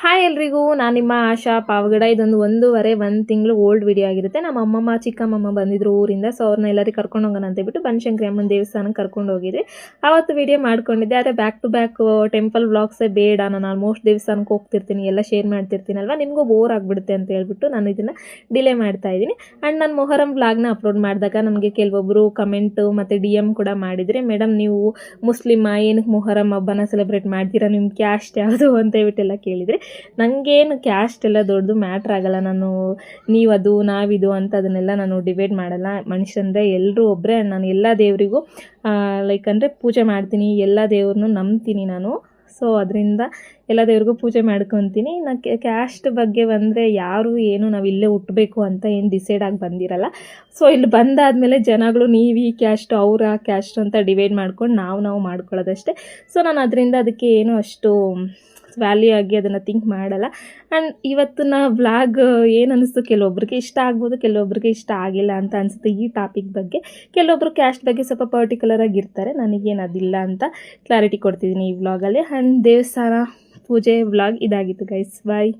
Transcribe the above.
Hi ಎಲ್ರಿಗೂ, ನಾನು ನಿಮ್ಮ ಆಶಾ ಪಾವಗಡ. ಇದೊಂದು 1 ತಿಂಗಳು ಓಲ್ಡ್ ವಿಡಿಯೋ ಆಗಿರುತ್ತೆ. ನಮ್ಮ ಅಮ್ಮಮ್ಮ ಚಿಕ್ಕಮ್ಮಮ್ಮ ಬಂದಿದ್ರು ಊರಿಂದ. ಸೊ ಅವ್ರನ್ನ ಎಲ್ಲರಿಗೆ ಕರ್ಕೊಂಡು ಹೋಗೋಣ ಅಂತ ಹೇಳ್ಬಿಟ್ಟು ಬನಶಂಕರಿ ಅಮ್ಮನ ದೇವಸ್ಥಾನಕ್ಕೆ ಕರ್ಕೊಂಡು ಹೋಗಿದ್ವಿ. ಆವತ್ತು ವಿಡಿಯೋ ಮಾಡ್ಕೊಂಡಿದ್ದೆ. ಆದರೆ ಬ್ಯಾಕ್ ಟು ಬ್ಯಾಕ್ ಟೆಂಪಲ್ ವ್ಲಾಗ್ಸೇ ಬೇಡ, ನಾನು ಆಲ್ಮೋಸ್ಟ್ ದೇವಸ್ಥಾನಕ್ಕೆ ಹೋಗ್ತಿರ್ತೀನಿ, ಎಲ್ಲ ಶೇರ್ ಮಾಡ್ತಿರ್ತೀನಲ್ವ, ನಿಮಗೂ ಬೋರ್ ಆಗಿಬಿಡುತ್ತೆ ಅಂತ ಹೇಳ್ಬಿಟ್ಟು ನಾನು ಇದನ್ನು ಡಿಲೇ ಮಾಡ್ತಾ ಇದ್ದೀನಿ. ಆ್ಯಂಡ್ ನಾನು ಮೊಹರಂ ವ್ಲಾಗ್ನ ಅಪ್ಲೋಡ್ ಮಾಡಿದಾಗ ನನಗೆ ಕೆಲವೊಬ್ಬರು ಕಮೆಂಟು ಮತ್ತು DM ಕೂಡ ಮಾಡಿದರೆ, ಮೇಡಮ್ ನೀವು ಮುಸ್ಲಿಮ, ಏನಕ್ಕೆ ಮೊಹರಂ ಹಬ್ಬನ ಸೆಲೆಬ್ರೇಟ್ ಮಾಡ್ತೀರಾ, ನಿಮ್ಮ ಕ್ಯಾಸ್ಟ್ ಯಾವುದು ಅಂತ ಹೇಳ್ಬಿಟ್ಟೆಲ್ಲ ಕೇಳಿದರೆ, ನನಗೇನು ಕ್ಯಾಸ್ಟ್ ಎಲ್ಲ ದೊಡ್ಡದು ಮ್ಯಾಟ್ರ್ ಆಗಲ್ಲ. ನಾನು ನೀವದು ನಾವಿದು ಅಂತ ಅದನ್ನೆಲ್ಲ ನಾನು ಡಿವೈಡ್ ಮಾಡಲ್ಲ. ಮನುಷ್ಯಂದರೆ ಎಲ್ಲರೂ ಒಬ್ಬರೇ. ನಾನು ಎಲ್ಲ ದೇವರಿಗೂ ಲೈಕ್ ಅಂದರೆ ಪೂಜೆ ಮಾಡ್ತೀನಿ, ಎಲ್ಲ ದೇವ್ರನ್ನೂ ನಂಬ್ತೀನಿ ನಾನು. ಸೊ ಅದರಿಂದ ಎಲ್ಲ ದೇವ್ರಿಗೂ ಪೂಜೆ ಮಾಡ್ಕೊತೀನಿ. ನಾನು ಕ್ಯಾಸ್ಟ್ ಬಗ್ಗೆ ಬಂದರೆ ಯಾರು ಏನು ನಾವು ಇಲ್ಲೇ ಹುಟ್ಟಬೇಕು ಅಂತ ಏನು ಡಿಸೈಡ್ ಆಗಿ ಬಂದಿರಲ್ಲ. ಸೊ ಇಲ್ಲಿ ಬಂದಾದಮೇಲೆ ಜನಗಳು ನೀವು ಈ ಕ್ಯಾಸ್ಟು ಅವ್ರು ಆ ಕ್ಯಾಸ್ಟು ಅಂತ ಡಿವೈಡ್ ಮಾಡ್ಕೊಂಡು ನಾವು ಮಾಡ್ಕೊಳ್ಳೋದಷ್ಟೇ. ಸೊ ನಾನು ಅದರಿಂದ ಅದಕ್ಕೆ ಏನು ಅಷ್ಟು ವ್ಯಾಲ್ಯೂ ಆಗಿ ಅದನ್ನು ಥಿಂಕ್ ಮಾಡಲ್ಲ. ಆ್ಯಂಡ್ ಇವತ್ತಿನ ವ್ಲಾಗ್ ಏನು ಅನ್ನಿಸ್ತು, ಕೆಲವೊಬ್ರಿಗೆ ಇಷ್ಟ ಆಗ್ಬೋದು, ಕೆಲವೊಬ್ರಿಗೆ ಇಷ್ಟ ಆಗಿಲ್ಲ ಅಂತ ಅನಿಸುತ್ತೆ ಈ ಟಾಪಿಕ್ ಬಗ್ಗೆ. ಕೆಲವೊಬ್ಬರು ಕ್ಯಾಸ್ಟ್ ಬಗ್ಗೆ ಸ್ವಲ್ಪ ಪರ್ಟಿಕ್ಯುಲರ್ ಆಗಿರ್ತಾರೆ, ನನಗೇನು ಅದಿಲ್ಲ ಅಂತ ಕ್ಲಾರಿಟಿ ಕೊಡ್ತಿದ್ದೀನಿ ಈ ವ್ಲಾಗಲ್ಲಿ. ಆ್ಯಂಡ್ ದೇವಸ್ಥಾನ ಪೂಜೆ ವ್ಲಾಗ್ ಇದಾಗಿತ್ತು ಗೈಸ್. ಬಾಯ್.